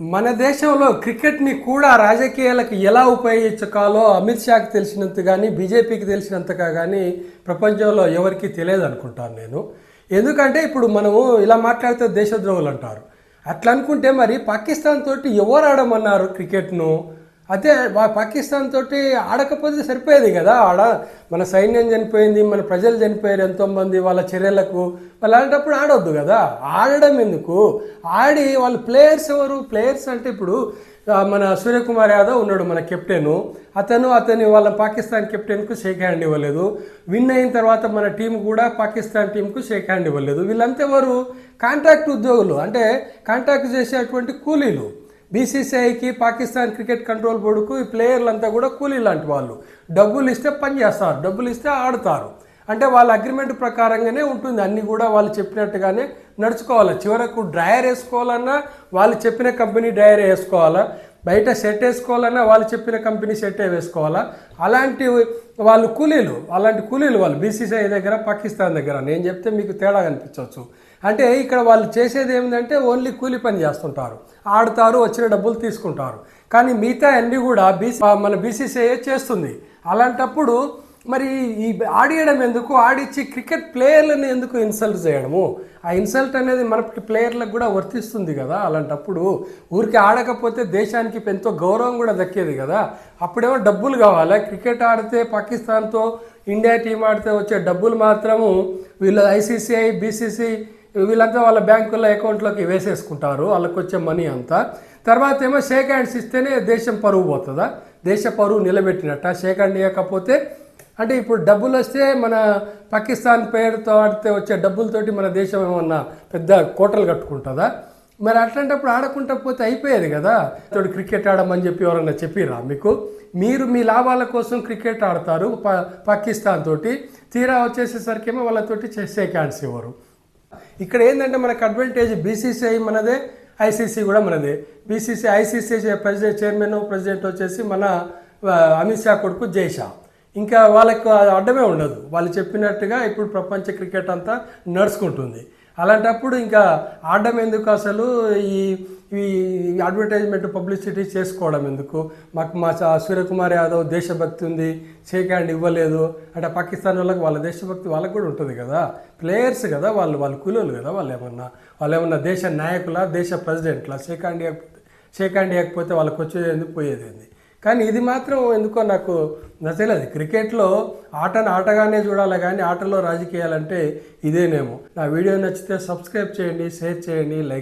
మన దేశంలో క్రికెట్ని కూడా రాజకీయాలకు ఎలా ఉపయోగించాలో అమిత్ షాకి తెలిసినంత కానీ బీజేపీకి తెలిసినంతగా కానీ ప్రపంచంలో ఎవరికి తెలియదు అనుకుంటాను నేను. ఎందుకంటే ఇప్పుడు మనము ఇలా మాట్లాడితే దేశద్రోహులు అంటారు. అట్లా అనుకుంటే మరి పాకిస్తాన్ తోటి ఎవరు ఆడమన్నారు క్రికెట్ను? అదే పాకిస్తాన్ తోటి ఆడకపోతే సరిపోయేది కదా. మన సైన్యం చనిపోయింది, మన ప్రజలు చనిపోయారు ఎంతోమంది వాళ్ళ చర్యలకు. అలాంటప్పుడు ఆడొద్దు కదా. ఆడడం ఎందుకు? ఆడి వాళ్ళు ప్లేయర్స్ ఎవరు? ప్లేయర్స్ అంటే ఇప్పుడు మన సూర్యకుమార్ యాదవ్ ఉన్నాడు మన కెప్టెను. అతని వాళ్ళ పాకిస్తాన్ కెప్టెన్కు షేక్ హ్యాండ్ ఇవ్వలేదు. విన్ అయిన తర్వాత మన టీం కూడా పాకిస్తాన్ టీంకు షేక్ హ్యాండ్ ఇవ్వలేదు. వీళ్ళంతా ఎవరు? కాంట్రాక్ట్ ఉద్యోగులు, అంటే కాంట్రాక్ట్ చేసేటువంటి కూలీలు. బీసీసీఐకి, పాకిస్తాన్ క్రికెట్ కంట్రోల్ బోర్డుకు ఈ ప్లేయర్లంతా కూడా కూలీ లాంటి వాళ్ళు. డబ్బులు ఇస్తే పని చేస్తారు, డబ్బులు ఇస్తే ఆడతారు. అంటే వాళ్ళ అగ్రిమెంట్ ప్రకారంగానే ఉంటుంది. అన్నీ కూడా వాళ్ళు చెప్పినట్టుగానే నడుచుకోవాలి. చివరకు డ్రైయర్ వేసుకోవాలన్నా వాళ్ళు చెప్పిన కంపెనీ డ్రైయర్ వేసుకోవాలా, బయట సెట్ వేసుకోవాలన్నా వాళ్ళు చెప్పిన కంపెనీ సెట్టే వేసుకోవాలా. అలాంటి వాళ్ళు కూలీలు, అలాంటి కూలీలు వాళ్ళు బీసీసీఐ దగ్గర, పాకిస్తాన్ దగ్గర. నేను చెప్తే మీకు తేడా కనిపించవచ్చు. అంటే ఇక్కడ వాళ్ళు చేసేది ఏమిటంటే ఓన్లీ కూలీ పని చేస్తుంటారు, ఆడతారు, వచ్చిన డబ్బులు తీసుకుంటారు. కానీ మిగతా అన్నీ కూడా మన బీసీసీఐ చేస్తుంది. అలాంటప్పుడు మరి ఈ ఆడియడం ఎందుకు? ఆడిచ్చి క్రికెట్ ప్లేయర్లను ఎందుకు ఇన్సల్ట్ చేయడము? ఆ ఇన్సల్ట్ అనేది మన ప్లేయర్లకు కూడా వర్తిస్తుంది కదా. అలాంటప్పుడు ఊరికి ఆడకపోతే దేశానికి ఎంతో గౌరవం కూడా దక్కేది కదా. అప్పుడేమో డబ్బులు కావాలి. క్రికెట్ ఆడితే పాకిస్తాన్తో ఇండియా టీం ఆడితే వచ్చే డబ్బులు మాత్రము వీళ్ళు ఐసీసీఐ, బీసీసీ వీళ్ళంతా వాళ్ళ బ్యాంకుల అకౌంట్లోకి వేసేసుకుంటారు, వాళ్ళకి వచ్చే మనీ అంతా. తర్వాత ఏమో షేక్ హ్యాండ్స్ ఇస్తేనే దేశం పరువు పోతుందా? దేశ పరువు నిలబెట్టినట్ట షేక్ హ్యాండ్ ఇవ్వకపోతే? అంటే ఇప్పుడు డబ్బులు వస్తే మన పాకిస్తాన్ పేరుతో ఆడితే వచ్చే డబ్బులతోటి మన దేశం ఏమన్నా పెద్ద కోటలు కట్టుకుంటుందా? మరి అట్లాంటప్పుడు ఆడకుండా పోతే అయిపోయేది కదా. తోడు క్రికెట్ ఆడమని చెప్పి ఎవరన్నా చెప్పిరా మీకు? మీరు మీ లాభాల కోసం క్రికెట్ ఆడతారు పాకిస్తాన్ తోటి, తీరా వచ్చేసేసరికేమో వాళ్ళతోటి షేక్ హ్యాండ్స్ ఇవ్వరు. ఇక్కడ ఏంటంటే మనకు అడ్వాంటేజ్ బీసీసీఐ మనదే, ఐసీసీ కూడా మనదే. ఐసీసీ ప్రెసిడెంట్ వచ్చేసి మన అమిత్ షా కొడుకు జై షా. ఇంకా వాళ్ళకు అడ్డమే ఉండదు. వాళ్ళు చెప్పినట్టుగా ఇప్పుడు ప్రపంచ క్రికెట్ అంతా నడుచుకుంటుంది. అలాంటప్పుడు ఇంకా ఆడడం ఎందుకు? అసలు ఈ అడ్వర్టైజ్మెంట్ పబ్లిసిటీ చేసుకోవడం ఎందుకు? మా సూర్యకుమార్ యాదవ్ దేశభక్తి ఉంది, షేక్ హ్యాండ్ ఇవ్వలేదు అంటే పాకిస్తాన్ వాళ్ళకి దేశభక్తి వాళ్ళకు కూడా ఉంటుంది కదా. ప్లేయర్స్ కదా వాళ్ళు కూలీలు కదా. వాళ్ళు ఏమన్నా దేశ నాయకుల, దేశ ప్రెసిడెంట్ల షేక్ హ్యాండ్ ఇవ్వకపోతే వాళ్ళకి వచ్చేది ఎందుకు, పోయేది ఏంది? కానీ ఇది మాత్రం ఎందుకో నాకు నచ్చలేదు. క్రికెట్లో ఆటను ఆటగానే చూడాలి కానీ ఆటలో రాజకీయాలంటే ఇదేనేమో. నా వీడియో నచ్చితే సబ్స్క్రైబ్ చేయండి, షేర్ చేయండి, లైక్